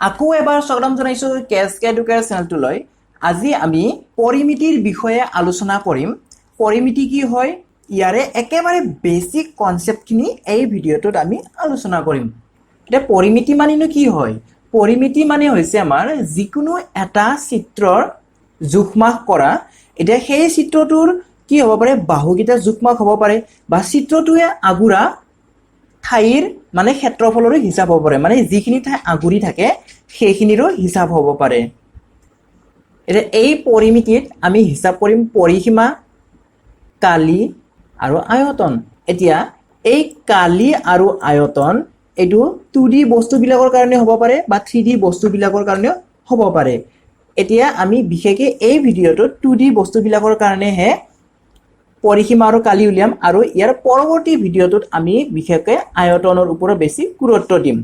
আকৌ এবাৰ স্বাগতম জনাইছো কেএছকে এডুকেয়াৰ চেনেলটোলৈ। আজি আমি পৰিমিতিৰ বিষয়ে আলোচনা কৰিম। পৰিমিতি কি হয়, ইয়াৰে একেবাৰে বেসিক কনসেপ্টখিনি এই ভিডিওটোত আমি আলোচনা কৰিম। এটা পৰিমিতি মানেনো কি হয়? পৰিমিতি মানে হৈছে আমাৰ যিকোনো এটা চিত্ৰৰ জোখমাখ কৰা। এতিয়া সেই চিত্ৰটোৰ কি হ'ব পাৰে, বাহুকেইটা জোখমাখ হ'ব পাৰে বা চিত্ৰটোৱে আগুৰা ঠাইৰ মানে ক্ষেত্ৰফলৰো হিচাপ হ'ব পাৰে, মানে যিখিনি ঠাই আগুৰি থাকে সেইখিনিৰো হিচাপ হ'ব পাৰে। এতিয়া এই পৰিমিতিত আমি হিচাপ কৰিম পৰিসীমা, কালি আৰু আয়তন। এতিয়া এই কালি আৰু আয়তন এইটো 2D বস্তুবিলাকৰ কাৰণে হ'ব পাৰে বা 3D বস্তুবিলাকৰ কাৰণেও হ'ব পাৰে। এতিয়া আমি বিশেষকৈ এই ভিডিঅ'টোত 2D বস্তুবিলাকৰ কাৰণেহে পৰিসীমা আৰু কালি উলিয়াম আৰু ইয়াৰ পৰৱৰ্তী ভিডিঅ'টোত আমি বিশেষকৈ আয়তনৰ ওপৰত বেছি গুৰুত্ব দিম।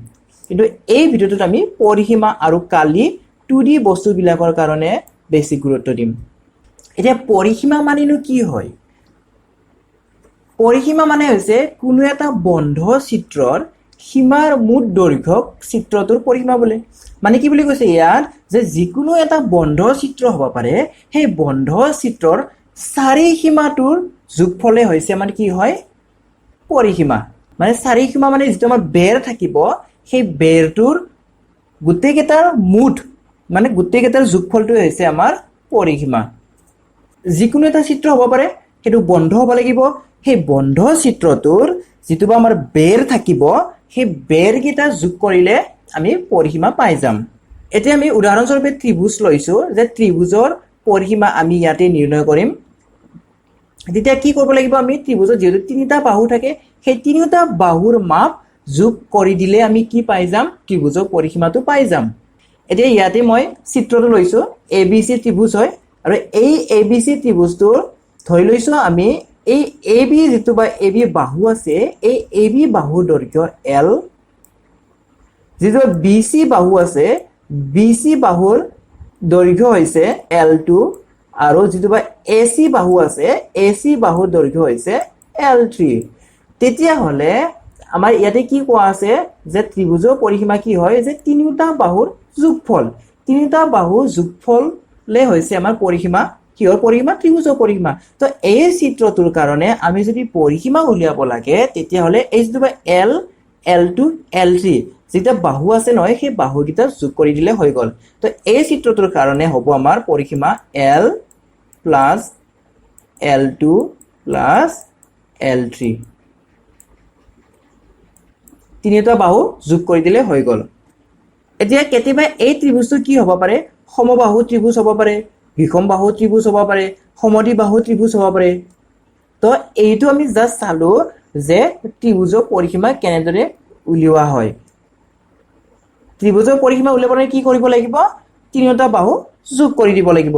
কিন্তু এই ভিডিঅ'টোত আমি পৰিসীমা আৰু কালি 2D বস্তুবিলাকৰ কাৰণে বেছি গুৰুত্ব দিম। এতিয়া পৰিসীমা মানেনো কি হয়? পৰিসীমা মানে হৈছে কোনো এটা বন্ধ চিত্ৰৰ সীমাৰ মুঠ দৈৰ্ঘ্যক চিত্ৰটোৰ পৰিসীমা বোলে। মানে কি বুলি কৈছে ইয়াত, যে যিকোনো এটা বন্ধ চিত্ৰ হ'ব পাৰে, সেই বন্ধ চিত্ৰৰ চাৰি সীমাটোৰ যোগফলে হৈছে মানে কি হয়, পৰিসীমা। মানে চাৰি সীমা মানে যিটো আমাৰ বেৰ থাকিব, সেই বেৰটোৰ গোটেইকেইটাৰ মুঠ মানে গোটেইকেইটাৰ যোগফলটোৱে হৈছে আমাৰ পৰিসীমা। যিকোনো এটা চিত্ৰ হ'ব পাৰে, সেইটো বন্ধ হ'ব লাগিব। সেই বন্ধ চিত্ৰটোৰ যিটো আমাৰ বেৰ থাকিব, সেই বেৰকেইটা যোগ কৰিলে আমি পৰিসীমা পাই যাম। এতিয়া আমি উদাহৰণস্বৰূপে ত্ৰিভুজ লৈছো, যে ত্ৰিভুজৰ পৰিসীমা আমি ইয়াতে নিৰ্ণয় কৰিম। তেতিয়া কি কৰিব লাগিব, আমি ত্ৰিভুজত যেহেতু তিনিটা বাহু থাকে, সেই তিনিটা বাহুৰ মাপ যোগ কৰি দিলে আমি কি পাই যাম, ত্ৰিভুজৰ পৰিসীমাটো পাই যাম। এতিয়া ইয়াতে মই চিত্ৰটো লৈছো, ABC ত্ৰিভুজ হয় আৰু এই ABC ত্ৰিভুজটোৰ ধৰি লৈছো আমি এই AB যিটো বা AB বাহু আছে, এই AB বাহুৰ দৈৰ্ঘ্য L, যিটো BC বাহু আছে, BC বাহুৰ দৈৰ্ঘ্য হৈছে L2 আৰু যিটো বা AC বাহু আছে, AC বাহুৰ দৈৰ্ঘ্য হৈছে L3। তেতিয়াহ'লে আমাৰ ইয়াতে কি কোৱা আছে, যে ত্ৰিভুজৰ পৰিসীমা কি হয়, যে তিনিটা বাহুৰ যোগফল। তিনিটা বাহুৰ যোগফলে হৈছে আমাৰ পৰিসীমা। কিহৰ পৰিসীমা? ত্ৰিভুজৰ পৰিসীমা। তো এই চিত্ৰটোৰ কাৰণে আমি যদি পৰিসীমা উলিয়াব লাগে, তেতিয়াহ'লে এই যিটো বা L, L2, L3 যেটা বাহু আছে নহয়, সেই বাহুকেইটা যোগ কৰি দিলে হৈ গ'ল। তো এই চিত্ৰটোৰ কাৰণে হ'ব আমাৰ পৰিসীমা L plus L2 plus L3। তিনিটা বাহু যোগ কৰি দিলে হৈ গ'ল। এতিয়া কেতিয়াবা এই ত্ৰিভুজটো কি হ'ব পাৰে, সমবাহু ত্ৰিভুজ হ'ব পাৰে, বিষম বাহু ত্ৰিভুজ হ'ব পাৰে, সমদ্বিবাহু ত্ৰিভুজ হ'ব পাৰে। তো এইটো আমি জাষ্ট চালো যে ত্ৰিভুজৰ পৰিসীমা কেনেদৰে উলিওৱা হয়। ত্ৰিভুজৰ পৰিসীমা উলিয়াবলৈ কি কৰিব লাগিব, তিনিটা বাহু যোগ কৰি দিব লাগিব।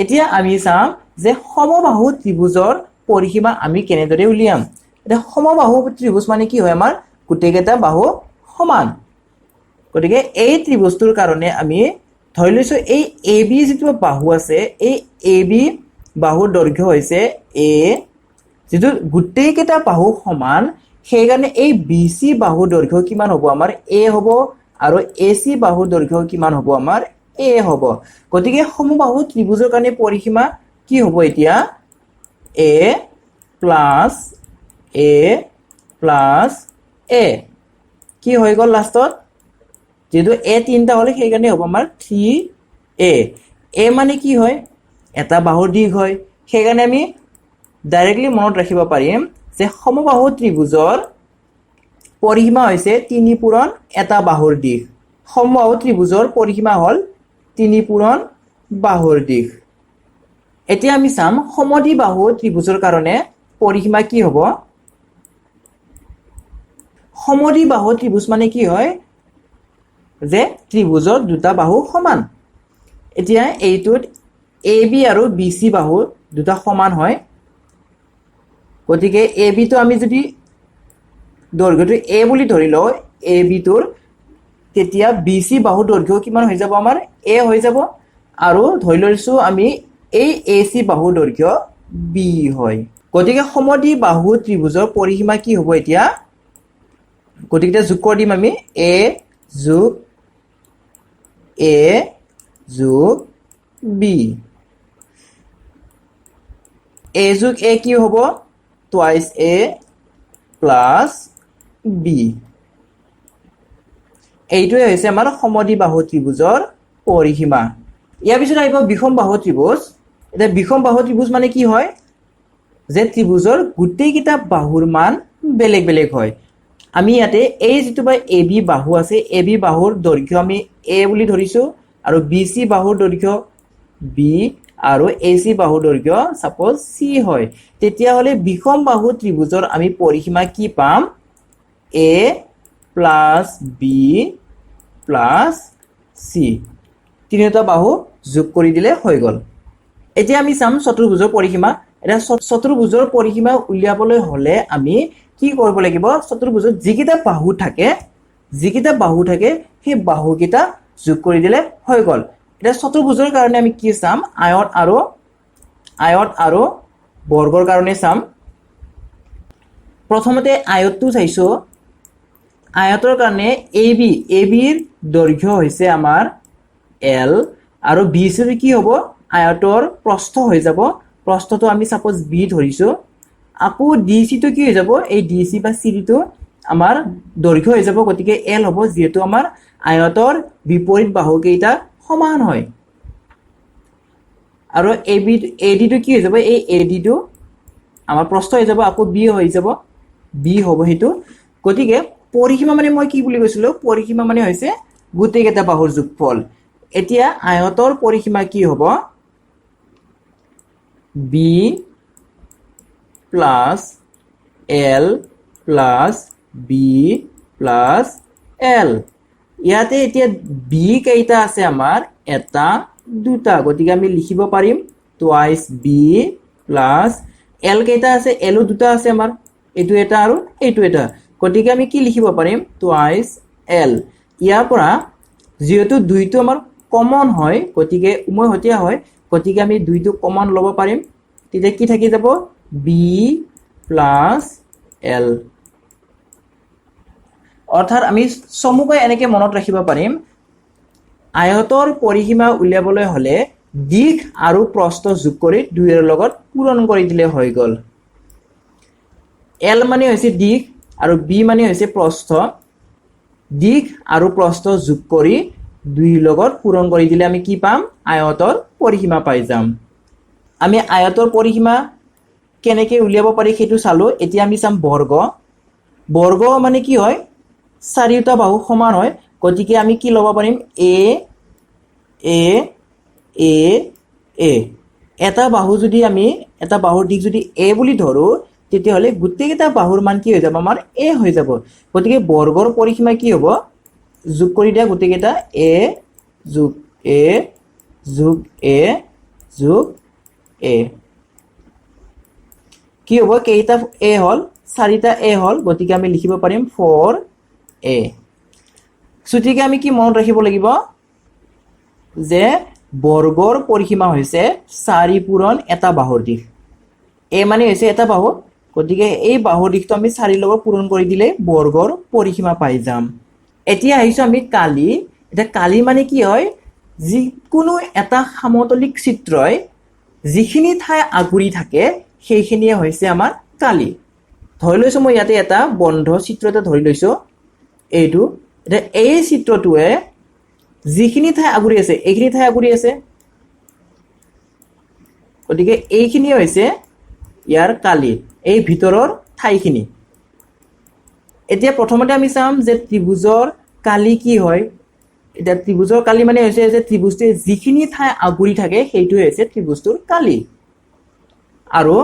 এতিয়া আমি চাম যে সমবাহু ত্ৰিভুজৰ পৰিসীমা আমি কেনেদৰে উলিয়াম। এতিয়া সমবাহু ত্ৰিভুজ মানে কি হয়, আমাৰ গোটেইকেইটা বাহু সমান। গতিকে এই ত্ৰিভুজটোৰ কাৰণে আমি ধৰি লৈছো এই AB যিটো বাহু আছে, এই AB বাহুৰ দৈৰ্ঘ্য হৈছে A, যিটো গোটেইকেইটা বাহু সমান, সেইকাৰণে এই BC বাহুৰ দৈৰ্ঘ্য কিমান হ'ব, আমাৰ A হ'ব আৰু AC বাহুৰ দৈৰ্ঘ্য কিমান হ'ব, আমাৰ A হ'ব। গতিকে সমবাহু ত্ৰিভুজৰ কাৰণে পৰিসীমা কি হ'ব, এতিয়া A plus A plus A কি হৈ গ'ল লাষ্টত, যেহেতু A তিনিটা হ'লে সেইকাৰণে হ'ব আমাৰ 3A। A মানে কি হয়, এটা বাহুৰ দিশ হয়। সেইকাৰণে আমি ডাইৰেক্টলি মনত ৰাখিব পাৰিম যে সমবাহু ত্ৰিভুজৰ পৰিসীমা হৈছে 3 পূৰণ এটা বাহুৰ দিশ। সমবাহু ত্ৰিভুজৰ পৰিসীমা হ'ল 3 পূৰণ বাহুৰ দিশ। এতিয়া আমি চাম সমদ্বিবাহু ত্ৰিভুজৰ কাৰণে পৰিসীমা কি হ'ব। সমদ্বিবাহু ত্ৰিভুজ মানে কি হয়, যে ত্ৰিভুজৰ দুটা বাহু সমান। এতিয়া এইটোত AB আৰু BC বাহু দুটা সমান হয়। গতিকে AB টো আমি যদি দৈৰ্ঘ্যটো A বুলি ধৰি লওঁ, AB টোৰ, তেতিয়া BC বাহু দৈৰ্ঘ্য কিমান হৈ যাব, আমাৰ A হৈ যাব। আৰু ধৰি লৈছো আমি এই AC বাহু দৈৰ্ঘ্য B হয়। গতিকে সমদ্বিবাহু ত্ৰিভুজৰ পৰিসীমা কি হ'ব, এতিয়া গতিকে যোগ কৰি দিম আমি A যোগ এ যোগ বি এ যোগ এ কি হ'ব টুৱাইচ এ প্লাছ বি এইটোৱে হৈছে আমাৰ সমদ্বিবাহু ত্ৰিভুজৰ পৰিসীমা ইয়াৰ পিছত আহিব বিষমবাহু ত্ৰিভুজ এতিয়া বিষমবাহু ত্ৰিভুজ মানে কি হয় যে ত্ৰিভুজৰ গোটেইকেইটা বাহুৰ মান বেলেগ বেলেগ হয় আমি ইয়াতে এই যেটো বা এবি বাহু আছে এবি বাহুৰ দৈৰ্ঘ্য আমি এ বুলি ধৰিছো আৰু বিসি বাহুৰ দৈৰ্ঘ্য বি আৰু এসি বাহুৰ দৈৰ্ঘ্য সাপোজ সি হয় তেতিয়া হলে বিষমবাহু ত্ৰিভুজৰ আমি পৰিসীমা কি পাম এ প্লাস বি প্লাস সি তিনিটা বাহু যোগ কৰি দিলে হৈ গল এতিয়া আমি চাম চতুৰ্ভুজৰ পৰিসীমা এটা চতুৰ্ভুজৰ পৰিসীমা উলিয়াবলৈ হলে আমি কি কৰিব লাগিব চতুৰ্ভুজত যিকেইটা বাহু থাকে সেই বাহুকেইটা যোগ কৰি দিলে হৈ গল এটা চতুৰ্ভুজৰ কাৰণে আমি কি চাম আয়ত আৰু বৰ্গৰ কাৰণে চাম প্ৰথমতে আয়তটো চাইছো আয়তৰ কাৰণে এবিৰ দৈৰ্ঘ্য হৈছে আমাৰ এল আৰু বিসিৰ কি হ'ব আয়তৰ প্ৰস্থ হৈ যাব প্ৰস্থটো আমি সাপোজ বি ধৰিছো আকৌ ডিসি টো কি হৈ যাব এই ডিসি বা সিডি আমাৰ দৈৰ্ঘ্য হৈ যাব গতিকে এল হ'ব যেহেতু আমাৰ আয়তৰ বিপৰীত বাহু কেইটা সমান হয় আৰু এডি টো কি হৈ যাব এই এডি টো আমাৰ প্ৰস্থ হৈ যাব আকৌ বি হৈ যাব বি হ'ব হেতু গতিকে পৰিসীমা মানে মই কি বুলি কৈছিলো পৰিসীমা মানে হৈছে গোটেইকেইটা বাহুৰ যোগফল এতিয়া আয়তৰ পৰিসীমা কি হ'ব B plus L plus B plus L ইয়াতে এতিয়া বি কেইটা আছে আমাৰ এটা দুটা গতিকে আমি লিখিব পাৰিম টুৱাইচ বি প্লাস এল কেইটা আছে এলো দুটা আছে আমাৰ এইটো এটা আৰু এইটো এটা গতিকে আমি কি লিখিব পাৰিম টুৱাইচ এল ইয়াৰ পৰা যেহেতু দুইটো আমাৰ কমন হয় গতিকে উমৈহতীয়া হয় গতিকে আমি দুইটো কমন ল'ব পাৰিম তেতিয়া কি থাকি যাব বি প্লাস এল অৰ্থাৎ আমি সমুকৈ এনেকে মনত ৰাখিব পাৰিম আয়তৰ পৰিসীমা উলিয়াবলৈ হলে দিশ আৰু প্ৰস্থ যোগ কৰি দুইৰ লগত পূৰণ কৰি দিলে হৈ গল এল মানে হৈছে দিশ আৰু বি মানে হৈছে প্ৰস্থ দিশ আৰু প্ৰস্থ যোগ কৰি দুইৰ লগত পূৰণ কৰি দিলে আমি কি পাম আয়তৰ পৰিসীমা পাই যাম আমি আয়তৰ পৰিসীমা কেনেকে উলিয়াব পাৰি সেইটো চালো এতিয়া আমি চাম বৰ্গ মানে কি হয় চাৰিটা বাহু সমান হয় গতিকে আমি কি ল'ব পাৰিম এ এটা বাহু যদি আমি এটা বাহুৰ দিশ যদি এ বুলি ধৰো তেতিয়া হলে গোটেইকেইটা বাহুৰ মান কি হৈ যাব আমাৰ এ হৈ যাব গতিকে বৰ্গৰ পৰিসীমা কি হ'ব যোগ কৰি দিয়া গোটেইকেইটা এ যোগ এ যোগ এ যোগ এ কি হ'ব কেইটা এ হল চাৰিটা এ হল গতিকে আমি লিখিব পাৰিম 4a গতিকে আমি কি মনত ৰাখিব লাগিব যে বৰ্গৰ পৰিসীমা হৈছে 4 পূৰণ এটা বাহুৰ দিশ এ মানে হৈছে এটা বাহু গতিকে এই বাহুৰ দিশটো আমি 4 লগত পূৰণ কৰি দিলে বৰ্গৰ পৰিসীমা পাই যাম এতিয়া আহিছো আমি কালি এটা কালি মানে কি হয় যিকোনো এটা সমতলিক চিত্ৰই যিখিনি ঠাই আগুৰি থাকে সেইখিনিয়ে হৈছে আমাৰ কালি ধৰি লৈছো মই ইয়াতে এটা বন্ধ চিত্ৰ এটা ধৰি লৈছো এইটো এটা এই চিত্ৰটোৱে যিখিনি ঠাই আগুৰি আছে এইখিনি ঠাই আগুৰি আছে গতিকে এইখিনি হৈছে ইয়াৰ কালি এই ভিতৰৰ ঠাইখিনি এতিয়া প্ৰথমতে আমি চাম যে ত্ৰিভুজৰ কালি কি হয় এটা ত্ৰিভুজৰ কালি মানে হৈছে যে ত্ৰিভুজটোৱে যিখিনি ঠাই আগুৰি থাকে সেইটোৱে হৈছে ত্ৰিভুজটোৰ কালি আৰু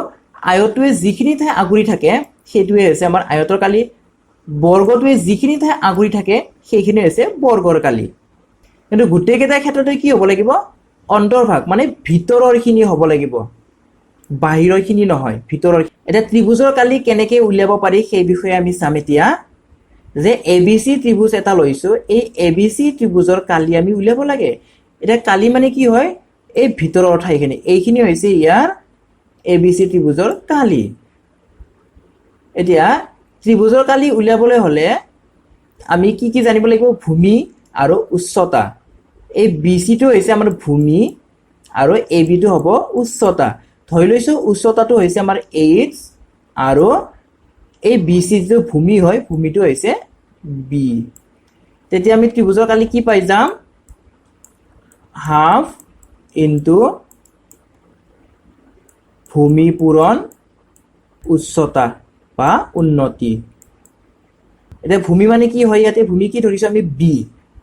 আয়তটোৱে যিখিনি ঠাই আগুৰি থাকে সেইটোৱে হৈছে আমাৰ আয়তৰ কালি বৰ্গটোৱে যিখিনি ঠাই আগুৰি থাকে সেইখিনি হৈছে বৰ্গৰ কালি কিন্তু গোটেইকেইটা ক্ষেত্ৰতে কি হ'ব লাগিব অন্তৰ্ভাগ মানে ভিতৰৰখিনি হ'ব লাগিব বাহিৰৰখিনি নহয় ভিতৰৰ এটা ত্ৰিভুজৰ কালি কেনেকৈ উলিয়াব পাৰি সেই বিষয়ে আমি চাম এতিয়া যে এবিসি ত্ৰিভুজ এটা লৈছো এই এবিসি ত্ৰিভুজৰ কালি আমি উলিয়াব লাগে এটা কালি মানে কি হয় এই ভিতৰৰ ঠাইখিনি এইখিনি হৈছে ইয়াৰ এবিসি ত্ৰিভুজৰ কালি এতিয়া ত্ৰিভুজৰ কালি উলিয়াবলৈ হলে আমি কি জানিব লাগিব ভূমি আৰু উচ্চতা এই BC টো হৈছে আমাৰ ভূমি আৰু AB টো হ'ব উচ্চতা ধৰি লৈছো উচ্চতাটো হৈছে আমাৰ H আৰু এই BC যে ভূমি হয় ভূমিটো হৈছে B তেতিয়া আমি ত্ৰিভুজৰ কালি কি পাই যাম হাফ ইনটু ভূমি পূৰণ উচ্চতা বা উন্নতি এটা ভূমি মানে কি হয় ইয়াতে ভূমি কি ধৰিছো আমি B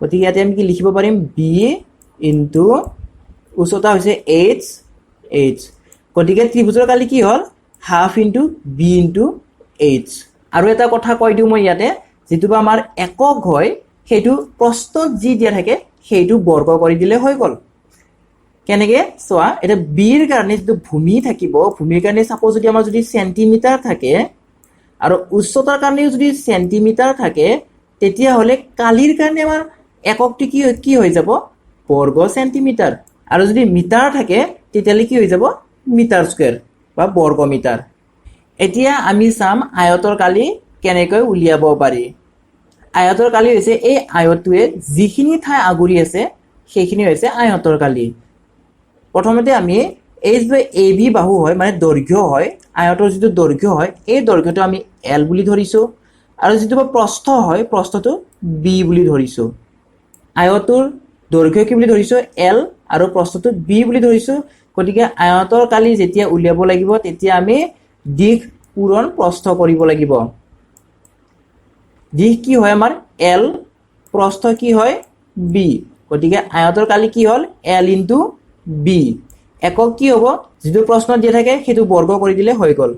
গতিকে ইয়াতে আমি কি লিখিব পাৰিম B ইনটু উচ্চতা হৈছে H গতিকে ত্ৰিভুজৰ কালি কি হ'ল half into B into H আৰু এটা কথা কৈ দিও মই ইয়াতে যেতুবা আমাৰ একক হয় সেইটো প্ৰস্থত যি দিয়া থাকে সেইটো বৰ্গ কৰি দিলে হৈ গল কেনেকে সোৱা এটা B ৰ কাৰণে যেটো ভূমি থাকিব ভূমিৰ কাৰণে সাপোজ যদি আমাৰ যদি সেন্টিমিটাৰ থাকে আৰু উচ্চতাৰ কাৰণে যদি সেন্টিমিটাৰ থাকে তেতিয়া হলে কালিৰ কাৰণে আমাৰ এককটি কি হৈ যাব বৰ্গ সেন্টিমিটাৰ আৰু যদি মিটাৰ থাকে তেতিয়ালে কি হৈ যাব মিটাৰ স্কয়াৰ বা বৰ্গ মিটাৰ এতিয়া আমি চাম আয়তৰ কালি কেনেকৈ উলিয়াব পাৰি আয়তৰ কালি হৈছে এই আয়তটোৱে যিখিনি ঠাই আগুৰি আছে সেইখিনি হৈছে আয়তৰ কালি প্ৰথমতে আমি এই যে AB বাহু হয় মানে দৈৰ্ঘ্য হয় আয়তৰ যেটো দৈৰ্ঘ্য হয় এই দৈৰ্ঘ্যটো আমি L বুলি ধৰিছো আৰু যেটো প্ৰস্থ হয় প্ৰস্থটো B বুলি ধৰিছো আয়তৰ দৈৰ্ঘ্য কি বুলি ধৰিছো L আৰু প্ৰস্থটো B বুলি ধৰিছো গতিকে আয়তৰ কালি যেতিয়া উলিয়াব লাগিব তেতিয়া আমি দিশ পূৰণ প্ৰস্থ কৰিব লাগিব দিশ কি হয় আমাৰ L প্ৰস্থ কি হয় B গতিকে আয়তৰ কালি কি হল L ইনটু B একক কি হ'ব যেটো প্ৰশ্ন দিয়া থাকে সেইটো বৰ্গ কৰি দিলে হৈ গল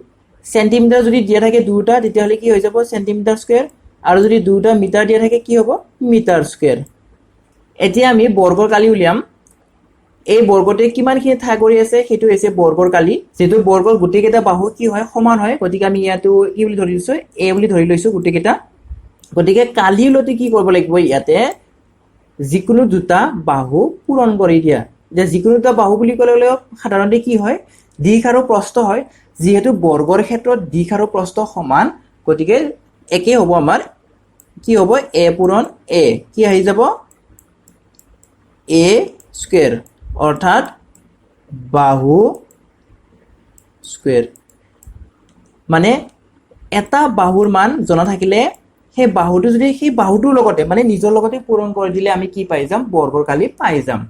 সেন্টিমিটাৰ যদি দিয়া থাকে দুটা তেতিয়া হলে কি হৈ যাব সেন্টিমিটাৰ স্কয়াৰ আৰু যদি দুটা মিটাৰ দিয়া থাকে কি হ'ব মিটাৰ স্কয়াৰ এতিয়া আমি বৰ্গৰ কালি উলিয়াম এই বৰ্গতে কিমানখিনি ঠাই কৰি আছে সেইটো হৈছে বৰ্গৰ কালি যেটো বৰ্গৰ গুটেকেটা বাহু কি হয় সমান হয় গতিকে আমি ইয়াতো কি বুলি ধৰি লৈছো A বুলি ধৰি লৈছো গুটেকেটা গতিকে কালি লতি কি কৰিব লাগিব ইয়াতে যিকোনো দুটা বাহু পূৰণ কৰি দিয়া যে যিকোনো দুটা বাহু বুলি ক'লে সাধাৰণতে কি হয় দিশ আৰু প্ৰস্থ হয় যেহেতু বৰ্গৰ ক্ষেত্ৰত দিশ আৰু প্ৰস্থ সমান গতিকে একে হ'ব আমাৰ কি হ'ব A পূৰণ A কি আহি যাব A স্কয়াৰ অৰ্থাৎ বাহু স্কয়াৰ মানে এটা বাহুৰ মান জনা থাকিলে সেই বাহুটো যদি সেই বাহুটোৰ লগতে মানে নিজৰ লগতে পূৰণ কৰি দিলে আমি কি পাই যাম বৰ্গৰ কালি পাই যাম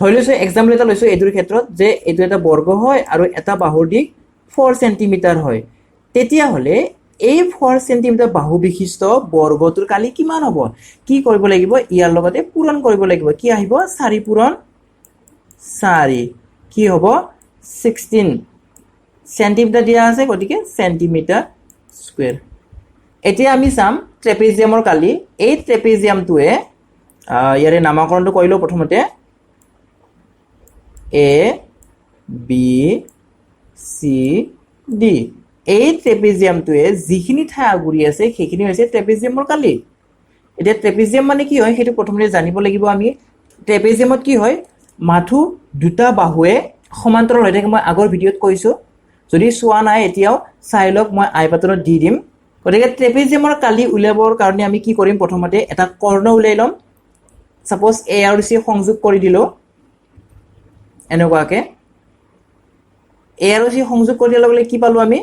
ধৰি লৈছো এক্সাম্পল এটা লৈছো এটোৰ ক্ষেত্ৰত যে এটো এটা বৰ্গ হয় আৰু এটা বাহুৰ দিক 4 সেন্টিমিটাৰ হয় তেতিয়া হলে এই 4 সেন্টিমিটাৰ বাহু বিশিষ্ট বৰ্গটোৰ কালি কিমান হ'ব কি কৰিব লাগিব ইয়াৰ লগতে পূৰণ কৰিব লাগিব কি আহিব 4 পূৰণ 4 কি হ'ব 16 সেন্টিমিটাৰ দিয়া আছে গতিকে সেন্টিমিটাৰ স্কয়াৰ এতিয়া আমি চাম ট্ৰেপেজিয়ামৰ কালি এই ট্ৰেপেজিয়ামটোৱে ইয়াৰে নামকৰণটো কৰিলো প্ৰথমতে A B C D এই ট্ৰেপেজিয়ামটোৱে যিখিনি ঠাই আগুৰি আছে সেইখিনি হৈছে ট্ৰেপেজিয়ামৰ কালি এতিয়া ট্ৰেপেজিয়াম মানে কি হয় সেইটো প্ৰথমতে জানিব লাগিব আমি ট্ৰেপেজিয়ামত কি হয় মাথু দুটা বাহুৱে সমান্তৰাল হৈ থাকে মই আগৰ ভিডিঅত কৈছো যদি চোৱা নাই এতিয়াও চাই লওক মই আই বাটনত দি দিম গতিকে ট্ৰেপেজিয়ামৰ কালি উলিয়াবৰ কাৰণে আমি কি কৰিম প্ৰথমতে এটা কৰ্ণ উলাই লম সাপোজ A আৰু C সংযোগ কৰি দিলো এনেকুৱাকে A আৰু C সংযোগ কৰি দিয়াৰ লগে কি পালো আমি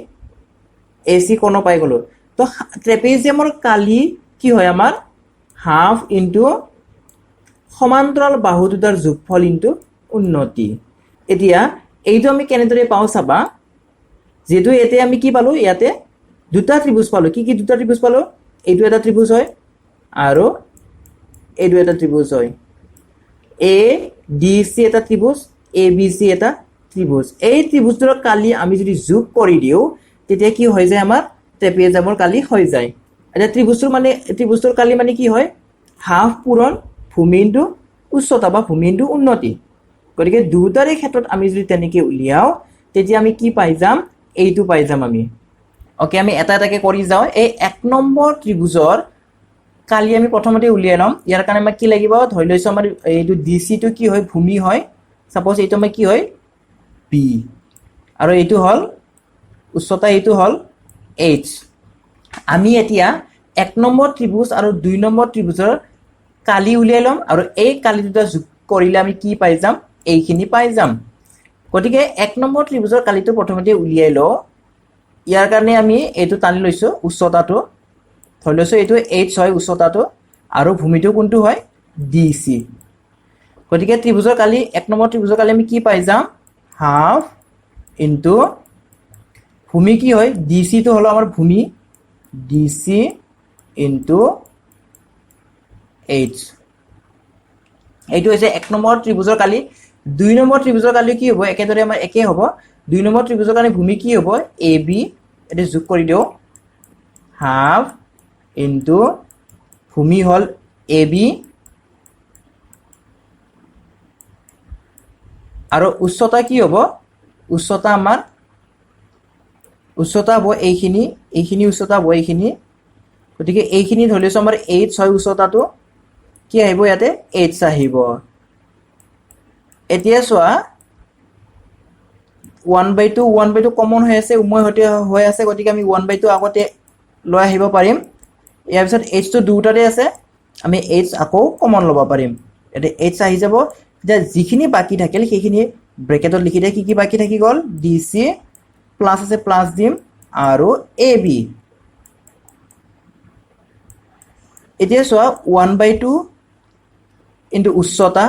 AC কোণ পাই গলো তো ট্ৰেপেজিয়ামৰ কালি কি হয় আমাৰ হাফ ইনটু সমান্তৰাল বাহু দুটাৰ যোগফল ইনটু উন্নতি এতিয়া এইটো আমি কেনেদৰে পাও চাবা যেটো এতে আমি কি পালো ইয়াতে দুটা ত্ৰিভুজ পালো কি দুটা ত্ৰিভুজ পালো এইটো এটা ত্ৰিভুজ হয় আৰু এইটো এটা ত্ৰিভুজ হয় ADC এটা ত্ৰিভুজ ABC এটা ত্ৰিভুজ এই ত্ৰিভুজৰ কালি আমি যদি যোগ কৰি দিও তেতিয়া কি হৈ যায় আমাৰ ট্ৰেপেজিয়ামৰ কালি হৈ যায় এটা ত্ৰিভুজৰ কালি মানে কি হয় হাফ পূৰণ ভূমি ইনটু উচ্চতা বা ভূমি ইনটু উন্নতি গতিকে দুটাৰে ক্ষেত্ৰত আমি যদি তেনেকৈ উলিয়াও তেতিয়া আমি কি পাই যাম এইটো পাই যাম আমি ওকে আমি এটা এটাকে কৰি যাও এই এক নম্বৰ ত্ৰিভুজৰ কালি আমি প্ৰথমতে উলিয়াই লম ইয়াৰ কাৰণে আমাক কি লাগিব ধৰি লৈছো আমাৰ এইটো DC টো কি হয় ভূমি হয় সাপোজ এইটো আমাৰ কি হয় B আৰু এইটো হল উচ্চতা এইটো হল H আমি এতিয়া এক নম্বৰ ত্ৰিভুজ আৰু দুই নম্বৰ ত্ৰিভুজৰ কালি উলিয়াই লম আৰু এই কালি দুটা কৰিলে আমি কি পাই যাম এইখিনি পাই যাম গতিকে 1 নম্বৰ ত্ৰিভুজৰ কালিটো প্ৰথমতে উলিয়াই লও ইয়াৰ কাৰণে আমি এইটো টানি লৈছো উচ্চতাটো ধৰি লৈছো এইটো h হয় উচ্চতাটো আৰু ভূমিটো কোনটো হয় DC গতিকে ত্ৰিভুজৰ কালি 1 নম্বৰ ত্ৰিভুজৰ কালি আমি কি পাই যাম হাফ ইনটু ভূমি কি হয় DC তো হলো আমাৰ ভূমি DC ইনটু h এইটো হৈছে 1 নম্বৰ ত্ৰিভুজৰ কালি 2 নম্বৰ ত্ৰিভুজৰ কালি কি হ'ব একেদৰে আমাৰ একে হ'ব 2 নম্বৰ ত্ৰিভুজৰ কালি ভূমি কি হ'ব AB এটো যোগ কৰি দিও হাফ ইনটু ভূমি হল AB আৰু উচ্চতা কি হ'ব উচ্চতা আমাৰ উচ্চতা হ'ব এইখিনি উচ্চতা হ'ব এইখিনি গতিকে এইখিনি ধৰি লৈছো আমাৰ h হয় উচ্চতাটো কি আহিব ইয়াতে h আহিব এতিয়া চোৱা 1/2 কমন হৈ আছে উময় হতে হৈ আছে গতিকে আমি 1/2 আগতে লৈ আহিব পাৰিম ইয়াৰ পিছত h টো দুটাতে আছে আমি h আকৌ কমন ল'ব পাৰিম এতে h আহি যাব যে যিখিনি বাকি থাকিল সেইখিনি ব্ৰেকেটত লিখি দে কি বাকি থাকি গল DC প্লাস আছে প্লাস দিম আৰু AB এতিয়া চোৱা 1/2 ইনটু উচ্চতা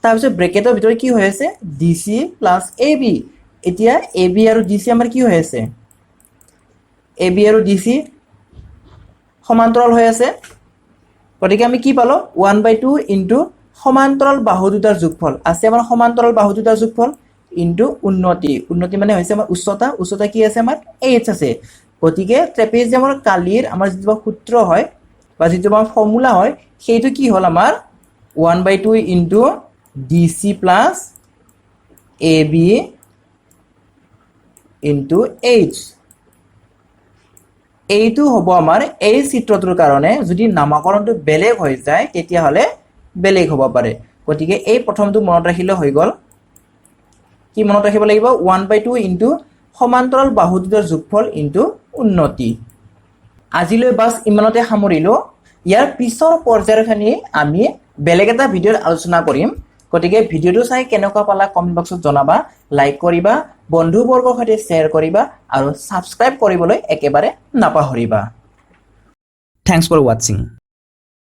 তাৰ পিছত ব্ৰেকেটৰ ভিতৰত কি হৈ আছে DC প্লাস AB এতিয়া AB আৰু DC আমাৰ কি হৈ আছে AB আৰু DC সমান্তৰাল হৈ আছে গতিকে আমি কি পালো 1/2 ইনটু সমান্তৰাল বাহু দুটাৰ যোগফল আছে আমাৰ সমান্তৰাল বাহু দুটাৰ যোগফল ইনটু উন্নতি মানে হৈছে আমাৰ উচ্চতা কি আছে আমাৰ h আছে গতিকে ট্ৰেপেজিয়ামৰ কালিৰ আমাৰ যিটো সূত্ৰ হয় বা যিটো আমাৰ ফৰ্মুলা হয় সেইটো কি হল আমাৰ 1/2 into DC plus AB into h এইটো হ'ব আমাৰ এই চিত্ৰটোৰ কাৰণে যদি নামকৰণটো বেলেগ হৈ যায় তেতিয়া হলে বেলেগ হ'ব পাৰে গতিকে এই প্ৰথমটো মনত ৰাখিলে হৈ গল কি মনত ৰাখিব লাগিব 1/2 ইনটু সমান্তৰাল বাহু দুটাৰ যোগফল ইনটু উন্নতি আজিলৈ বাস ইমানতে সামৰিলো ইয়াৰ পিছৰ পৰ্যায়ৰখিনি আমি বেলেগ এটা ভিডিঅ'ত আলোচনা কৰিম গতিকে ভিডিঅ'টো চাই কেনেকুৱা পালা কমেন্ট বক্সত জনাবা লাইক কৰিবা বন্ধু বৰ্গৰ সৈতে শেয়াৰ কৰিবা আৰু সাবস্ক্ৰাইব কৰিবলৈ একেবাৰে নাপাহৰিবা থ্যাঙ্কস ফৰ ওয়াচিং